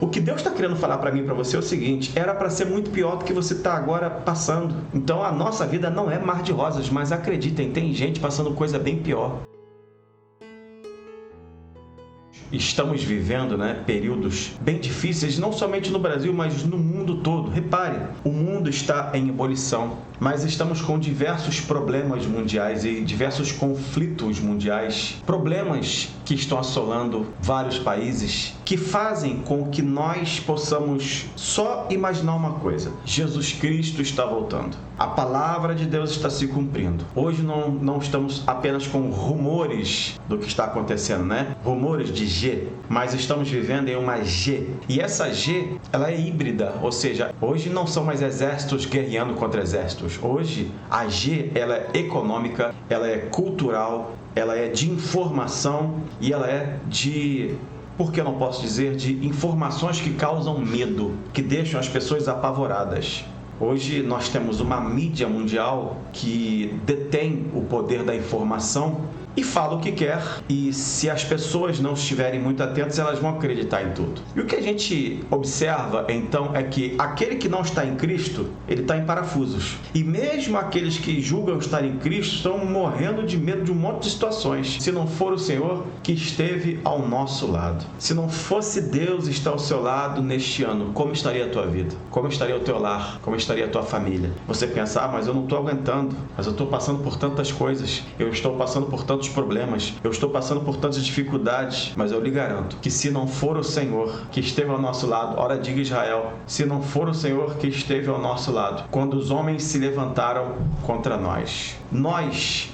O que Deus está querendo falar para mim e para você é o seguinte: era para ser muito pior do que você está agora passando. Então a nossa vida não é mar de rosas, mas acreditem, tem gente passando coisa bem pior. Estamos vivendo períodos bem difíceis, não somente no Brasil, mas no mundo todo. Repare, o mundo está em ebulição, mas estamos com diversos problemas mundiais e diversos conflitos mundiais, problemas que estão assolando vários países, que fazem com que nós possamos só imaginar uma coisa: Jesus Cristo está voltando. A palavra de Deus está se cumprindo. Hoje não estamos apenas com rumores do que está acontecendo, rumores de G, mas estamos vivendo em uma G. E essa G, ela é híbrida, ou seja, hoje não são mais exércitos guerreando contra exércitos. Hoje a G, ela é econômica, ela é cultural, ela é de informação e ela é de... por que eu não posso dizer? De informações que causam medo, que deixam as pessoas apavoradas. Hoje nós temos uma mídia mundial que detém o poder da informação e fala o que quer, e se as pessoas não estiverem muito atentas, elas vão acreditar em tudo. E o que a gente observa, então, é que aquele que não está em Cristo, ele está em parafusos. E mesmo aqueles que julgam estar em Cristo estão morrendo de medo de um monte de situações. Se não for o Senhor que esteve ao nosso lado. Se não fosse Deus estar ao seu lado neste ano, como estaria a tua vida? Como estaria o teu lar? Como estaria a tua família? Você pensa: mas eu não estou aguentando, mas eu estou passando por tantas coisas, eu estou passando por tantos problemas, eu estou passando por tantas dificuldades, mas eu lhe garanto que se não for o Senhor que esteve ao nosso lado, ora diga Israel, se não for o Senhor que esteve ao nosso lado, quando os homens se levantaram contra nós,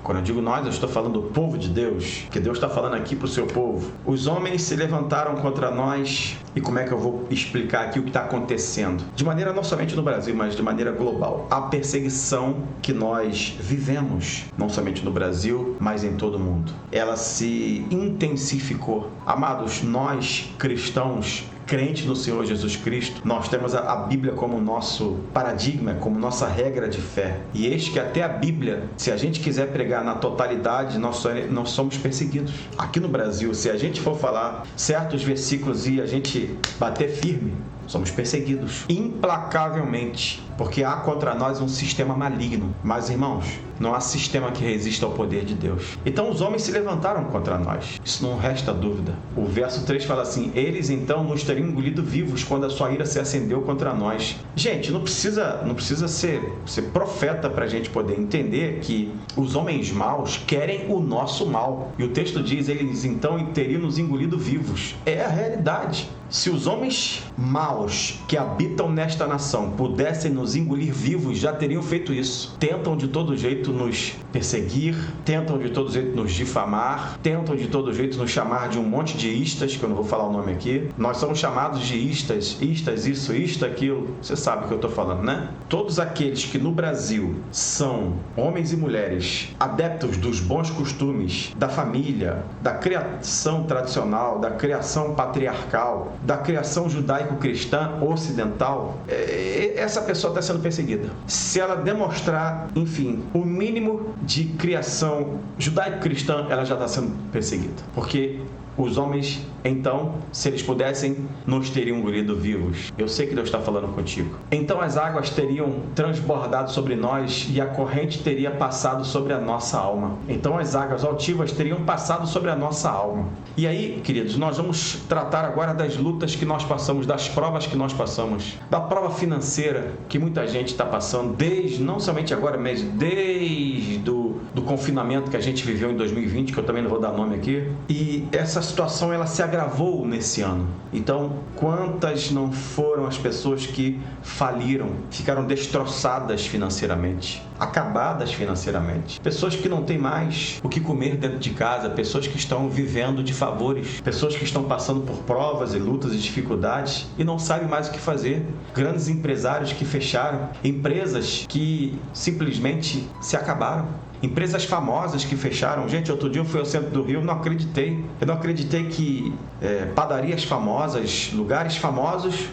quando eu digo nós, eu estou falando do povo de Deus, que Deus está falando aqui para o seu povo, os homens se levantaram contra nós. E como é que eu vou explicar aqui o que está acontecendo? De maneira não somente no Brasil, mas de maneira global. A perseguição que nós vivemos, não somente no Brasil, mas em todo o mundo, ela se intensificou. Amados, nós cristãos, crentes no Senhor Jesus Cristo, nós temos a Bíblia como nosso paradigma, como nossa regra de fé. E eis que até a Bíblia, se a gente quiser pregar na totalidade, nós somos perseguidos. Aqui no Brasil, se a gente for falar certos versículos e a gente bater firme, somos perseguidos implacavelmente, porque há contra nós um sistema maligno. Mas, irmãos, não há sistema que resista ao poder de Deus. Então os homens se levantaram contra nós. Isso não resta dúvida. O verso 3 fala assim: eles então nos teriam engolido vivos quando a sua ira se acendeu contra nós. Gente, não precisa ser profeta para a gente poder entender que os homens maus querem o nosso mal. E o texto diz: eles então teriam nos engolido vivos. É a realidade. Se os homens maus que habitam nesta nação pudessem nos engolir vivos, já teriam feito isso. Tentam de todo jeito nos perseguir, tentam de todo jeito nos difamar, tentam de todo jeito nos chamar de um monte de istas, que eu não vou falar o nome aqui. Nós somos chamados de istas, isso, isto, aquilo. Você sabe o que eu estou falando, né? Todos aqueles que no Brasil são homens e mulheres adeptos dos bons costumes, da família, da criação tradicional, da criação patriarcal, da criação judaico-cristã ocidental, essa pessoa está sendo perseguida. Se ela demonstrar, enfim, o mínimo de criação judaico-cristã, ela já está sendo perseguida. Porque os homens, então, se eles pudessem, nos teriam engolido vivos. Eu sei que Deus está falando contigo. Então as águas teriam transbordado sobre nós e a corrente teria passado sobre a nossa alma. Então as águas altivas teriam passado sobre a nossa alma. E aí, queridos, nós vamos tratar agora das lutas que nós passamos, das provas que nós passamos, da prova financeira que muita gente está passando, não somente agora, mas desde do confinamento que a gente viveu em 2020, que eu também não vou dar nome aqui. E essa situação, ela se agravou nesse ano. Então, quantas não foram as pessoas que faliram, ficaram destroçadas financeiramente, acabadas financeiramente, pessoas que não têm mais o que comer dentro de casa, pessoas que estão vivendo de favores, pessoas que estão passando por provas e lutas e dificuldades e não sabem mais o que fazer, grandes empresários que fecharam, empresas que simplesmente se acabaram, empresas famosas que fecharam. Gente, outro dia eu fui ao centro do Rio, eu não acreditei que padarias famosas, lugares famosos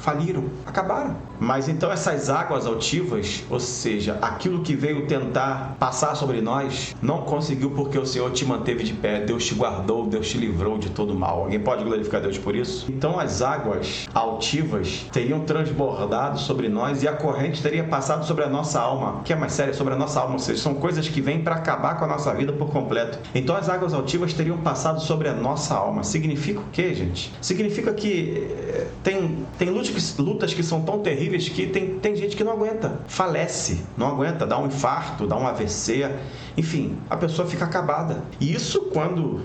faliram, acabaram. Mas então essas águas altivas, ou seja, aquilo que veio tentar passar sobre nós, não conseguiu porque o Senhor te manteve de pé, Deus te guardou, Deus te livrou de todo mal. Alguém pode glorificar Deus por isso? Então as águas altivas teriam transbordado sobre nós e a corrente teria passado sobre a nossa alma, que é mais sério, sobre a nossa alma, ou seja, são coisas que vêm para acabar com a nossa vida por completo. Então as águas altivas teriam passado sobre a nossa alma. Significa o quê, gente? Significa que tem lutas que são tão terríveis que tem gente que não aguenta, falece, não aguenta, dá um infarto, dá um AVC, enfim, a pessoa fica acabada. E isso quando,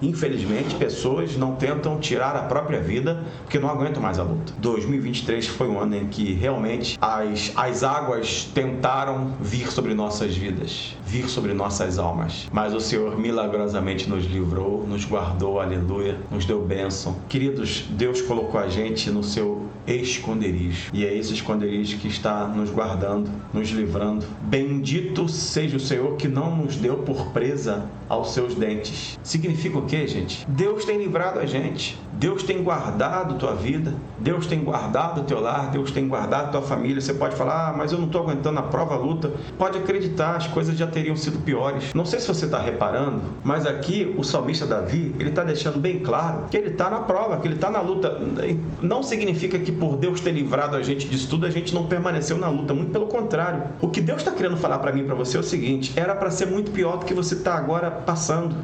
infelizmente, pessoas não tentam tirar a própria vida porque não aguentam mais a luta. 2023 foi um ano em que realmente as águas tentaram vir sobre nossas vidas, vir sobre nossas almas, mas o Senhor milagrosamente nos livrou, nos guardou, aleluia, nos deu bênção. Queridos, Deus colocou a gente no seu esconderijo, e é esse esconderijo que está nos guardando, nos livrando. Bendito seja o Senhor que não nos deu por presa aos seus dentes. Significa o quê, gente? Deus tem livrado a gente, Deus tem guardado tua vida, Deus tem guardado o teu lar, Deus tem guardado tua família. Você pode falar, mas eu não estou aguentando a prova, a luta. Pode acreditar, as coisas já teriam sido piores. Não sei se você está reparando, mas aqui o salmista Davi, ele está deixando bem claro que ele está na prova, que ele está na luta. Não significa que por Deus ter livrado a gente disso tudo, a gente não permaneceu na luta. Muito pelo contrário. O que Deus está querendo falar para mim e para você é o seguinte: era para ser muito pior do que você está agora passando.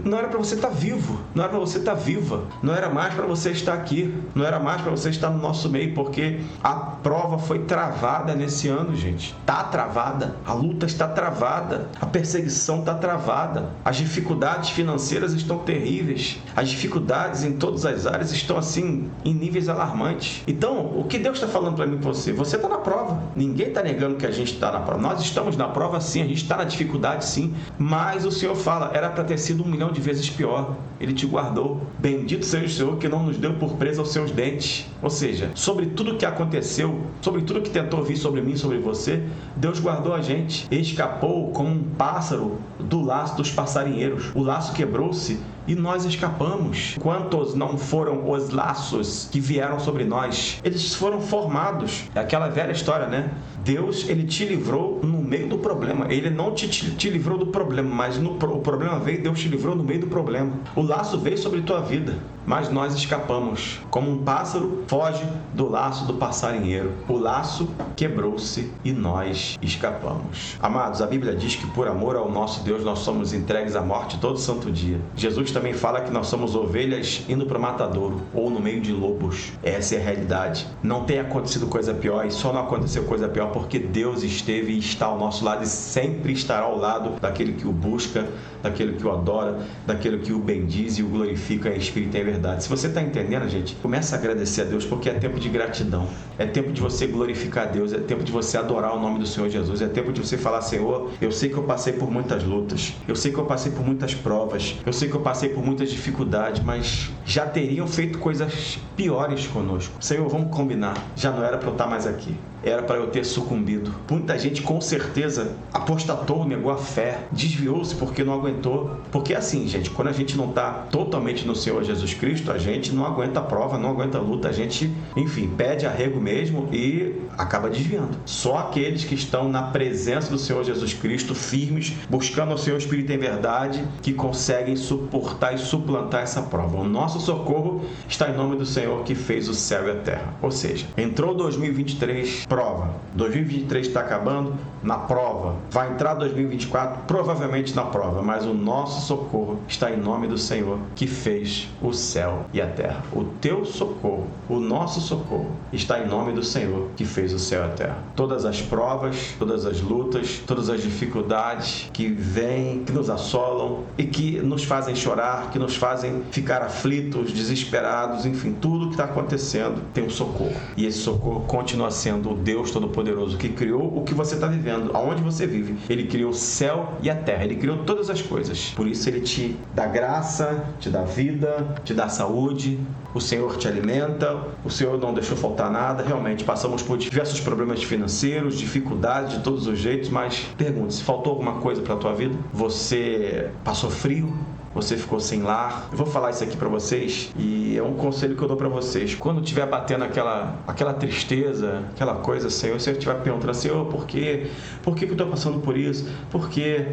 Não era para você estar vivo, não era para você estar viva, não era mais para você estar aqui, não era mais para você estar no nosso meio, porque a prova foi travada nesse ano, gente. Está travada, a luta está travada, a perseguição está travada, as dificuldades financeiras estão terríveis, as dificuldades em todas as áreas estão assim em níveis alarmantes. Então, o que Deus está falando para mim e para você? Você está na prova. Ninguém está negando que a gente está na prova. Nós estamos na prova sim, a gente está na dificuldade sim, mas o Senhor fala, era para ter sido 1 milhão de vezes pior. Ele te guardou. Bendito seja o Senhor que não nos deu por presa aos seus dentes. Ou seja, sobre tudo que aconteceu, sobre tudo que tentou vir sobre mim, sobre você, Deus guardou a gente. Escapou como um pássaro do laço dos passarinheiros. O laço quebrou-se e nós escapamos. Quantos não foram os laços que vieram sobre nós? Eles foram formados. É aquela velha história, né? Deus, ele te livrou no meio do problema. Ele não te livrou do problema, mas o problema veio, Deus te livrou no meio do problema. O laço veio sobre tua vida, mas nós escapamos. Como um pássaro foge do laço do passarinheiro. O laço quebrou-se e nós escapamos. Amados, a Bíblia diz que por amor ao nosso Deus nós somos entregues à morte todo santo dia. Jesus também fala que nós somos ovelhas indo para o matadouro ou no meio de lobos. Essa é a realidade. Não tem acontecido coisa pior, e só não aconteceu coisa pior porque Deus esteve e está ao nosso lado e sempre estará ao lado daquele que o busca, daquele que o adora, daquele que o bendiz e o glorifica em espírito e em verdade. Se você está entendendo, gente, começa a agradecer a Deus, porque é tempo de gratidão, é tempo de você glorificar a Deus, é tempo de você adorar o nome do Senhor Jesus, é tempo de você falar: Senhor, eu sei que eu passei por muitas lutas, eu sei que eu passei por muitas provas, eu sei que eu passei por muitas dificuldades, mas já teriam feito coisas piores conosco. Senhor, vamos combinar, já não era para eu estar mais aqui. Era para eu ter sucumbido. Muita gente com certeza apostatou, negou a fé, desviou-se porque não aguentou. Porque assim, gente, quando a gente não está totalmente no Senhor Jesus Cristo, a gente não aguenta a prova, não aguenta a luta, a gente, enfim, pede arrego mesmo e acaba desviando. Só aqueles que estão na presença do Senhor Jesus Cristo, firmes, buscando o Senhor Espírito em verdade, que conseguem suportar e suplantar essa prova. O nosso socorro está em nome do Senhor que fez o céu e a terra. Ou seja, entrou 2023, prova. 2023 está acabando, na prova. Vai entrar 2024, provavelmente na prova, mas o nosso socorro está em nome do Senhor que fez o céu e a terra. O teu socorro, o nosso socorro, está em nome do Senhor que fez o céu e a terra. Todas as provas, todas as lutas, todas as dificuldades que vêm, que nos assolam e que nos fazem chorar, que nos fazem ficar aflitos, desesperados, enfim, tudo que está acontecendo tem um socorro. E esse socorro continua sendo o Deus Todo-Poderoso que criou o que você está vivendo, aonde você vive. Ele criou o céu e a terra, ele criou todas as coisas. Por isso ele te dá graça, te dá vida, te dá saúde, o Senhor te alimenta, o Senhor não deixou faltar nada. Realmente passamos por diversos problemas financeiros, dificuldades de todos os jeitos, mas pergunte, se faltou alguma coisa para a tua vida? Você passou frio? você ficou sem lar. Eu vou falar isso aqui para vocês e é um conselho que eu dou para vocês. Quando tiver batendo aquela tristeza, aquela coisa, Senhor, se eu estiver perguntando, Senhor, por quê? Por que eu estou passando por isso? Por quê?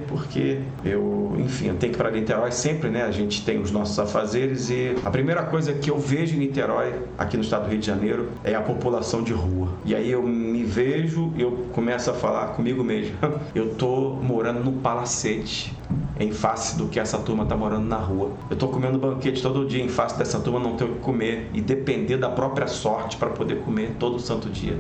Eu tenho que ir para Niterói sempre, né? A gente tem os nossos afazeres e a primeira coisa que eu vejo em Niterói, aqui no estado do Rio de Janeiro, é a população de rua. E aí eu me vejo, eu começo a falar comigo mesmo. Eu tô morando no palacete, em face do que essa turma tá morando na rua. Eu tô comendo banquete todo dia em face dessa turma não ter o que comer e depender da própria sorte para poder comer todo santo dia.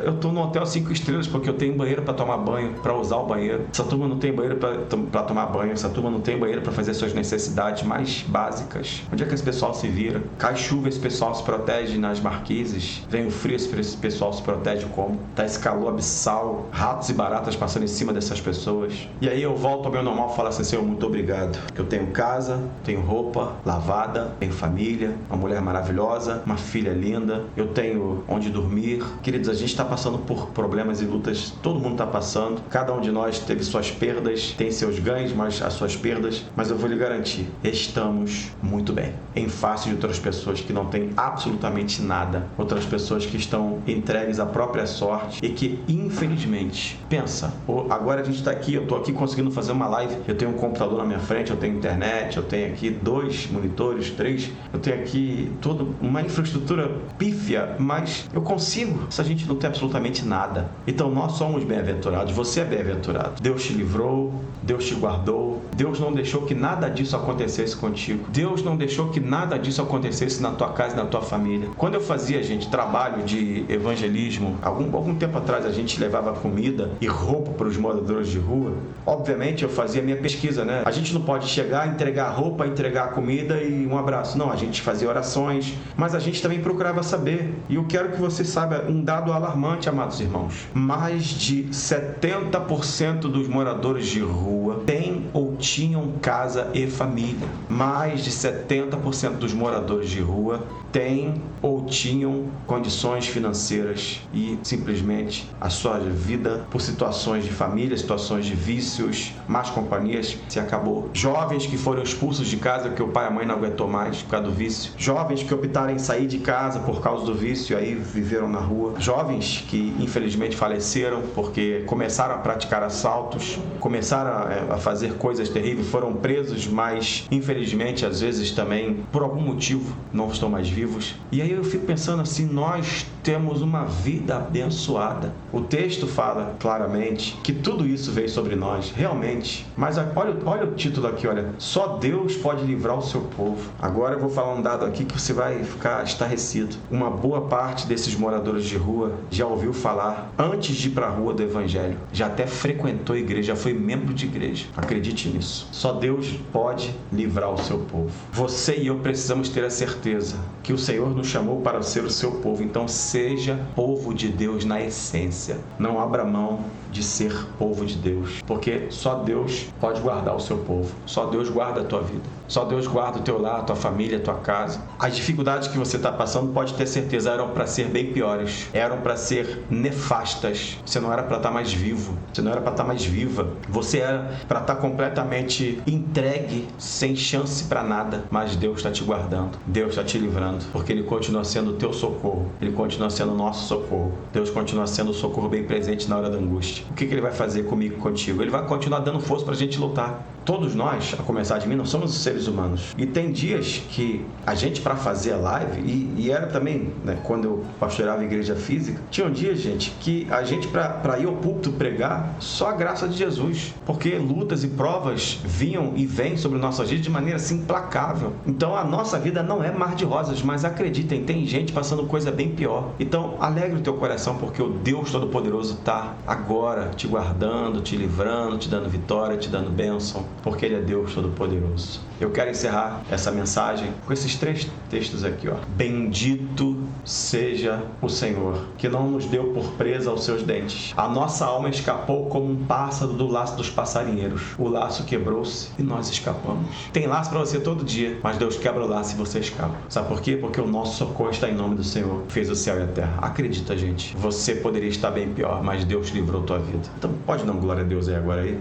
Eu tô no hotel 5 estrelas porque eu tenho banheiro para tomar banho, para usar o banheiro. Essa turma não tem banheiro para tomar banho, essa turma não tem banheiro para fazer suas necessidades mais básicas. Onde é que esse pessoal se vira? Cai chuva, esse pessoal se protege nas marquises. Vem o frio, esse pessoal se protege como? Tá esse calor abissal, ratos e baratas passando em cima dessas pessoas. E aí eu volto ao meu normal e falo assim, Senhor, muito obrigado. Eu tenho casa, tenho roupa lavada, tenho família, uma mulher maravilhosa, uma filha linda, eu tenho onde dormir. Queridos, a gente está passando por problemas e lutas, todo mundo está passando, cada um de nós teve suas perdas, tem seus ganhos, mas as suas perdas, mas eu vou lhe garantir, estamos muito bem, em face de outras pessoas que não têm absolutamente nada, outras pessoas que estão entregues à própria sorte e que, infelizmente, pensa, agora a gente está aqui, eu estou aqui conseguindo fazer uma live, eu tenho um computador na minha frente, eu tenho internet, eu tenho aqui 2 monitores, 3, eu tenho aqui toda uma infraestrutura pífia, mas eu consigo, se a gente não tem absolutamente nada. Então nós somos bem-aventurados, você é bem-aventurado. Deus te livrou, Deus te guardou, Deus não deixou que nada disso acontecesse contigo. Deus não deixou que nada disso acontecesse na tua casa e na tua família. Quando eu fazia, gente, trabalho de evangelismo, algum tempo atrás a gente levava comida e roupa para os moradores de rua, obviamente eu fazia minha pesquisa, né? A gente não pode chegar, entregar roupa, entregar comida e um abraço. Não, a gente fazia orações, mas a gente também procurava saber. E eu quero que você saiba um dado alarmante, amados irmãos. Mais de 70% dos moradores de rua têm ou tinham casa e família. Mais de 70% dos moradores de rua têm ou tinham condições financeiras e simplesmente a sua vida, por situações de família, situações de vícios, más companhias, se acabou. Jovens que foram expulsos de casa porque o pai e a mãe não aguentou mais por causa do vício. Jovens que optaram em sair de casa por causa do vício e aí viveram na rua. Jovens que infelizmente faleceram porque começaram a praticar assaltos, começaram a fazer coisas terríveis, foram presos, mas infelizmente às vezes também por algum motivo não estão mais vivos. E aí eu fico pensando assim, nós temos uma vida abençoada. O texto fala claramente que tudo isso veio sobre nós, realmente. Mas olha o título aqui, olha, só Deus pode livrar o seu povo. Agora eu vou falar um dado aqui que você vai ficar estarrecido. Uma boa parte desses moradores de rua já ouviu falar, antes de ir para a rua do Evangelho, já até frequentou a igreja, já foi membro de igreja. Acredite nisso. Só Deus pode livrar o seu povo. Você e eu precisamos ter a certeza que o Senhor nos chamou para ser o seu povo. Então seja povo de Deus na essência. Não abra mão de ser povo de Deus, porque só Deus pode guardar o seu povo. Só Deus guarda a tua vida. Só Deus guarda o teu lar, a tua família, a tua casa. As dificuldades que você está passando, pode ter certeza, eram para ser bem piores. Eram para ser nefastas. Você não era para estar mais vivo. Você não era para estar mais viva. Você era para estar completamente entregue, sem chance para nada. Mas Deus está te guardando. Deus está te livrando. Porque Ele continua sendo o teu socorro. Ele continua sendo o nosso socorro. Deus continua sendo o socorro bem presente na hora da angústia. O que Ele vai fazer comigo e contigo? Ele vai continuar dando força para a gente lutar. Todos nós, a começar de mim, nós somos seres humanos. E tem dias que a gente, para fazer a live, e era também, né, quando eu pastoreava a igreja física, tinham dias, gente, que a gente, para ir ao púlpito pregar, só a graça de Jesus. Porque lutas e provas vinham e vêm sobre nossas vidas de maneira assim implacável. Então a nossa vida não é mar de rosas, mas acreditem, tem gente passando coisa bem pior. Então alegre o teu coração, porque o Deus Todo-Poderoso está agora te guardando, te livrando, te dando vitória, te dando bênção, porque Ele é Deus Todo-Poderoso. Eu quero encerrar essa mensagem com esses 3 textos aqui, ó. Bendito seja o Senhor, que não nos deu por presa aos seus dentes. A nossa alma escapou como um pássaro do laço dos passarinheiros. O laço quebrou-se e nós escapamos. Tem laço para você todo dia, mas Deus quebra o laço e você escapa. Sabe por quê? Porque o nosso socorro está em nome do Senhor, que fez o céu e a terra. Acredita, gente. Você poderia estar bem pior, mas Deus livrou tua vida. Então pode dar um glória a Deus aí agora aí.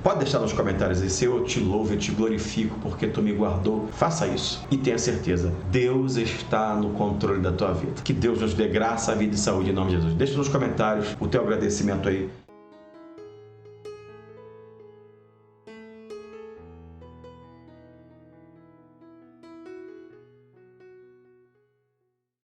Pode deixar nos comentários aí agradecer, eu te louvo, eu te glorifico porque tu me guardou. Faça isso e tenha certeza, Deus está no controle da tua vida. Que Deus nos dê graça, vida e saúde em nome de Jesus. Deixa nos comentários o teu agradecimento aí.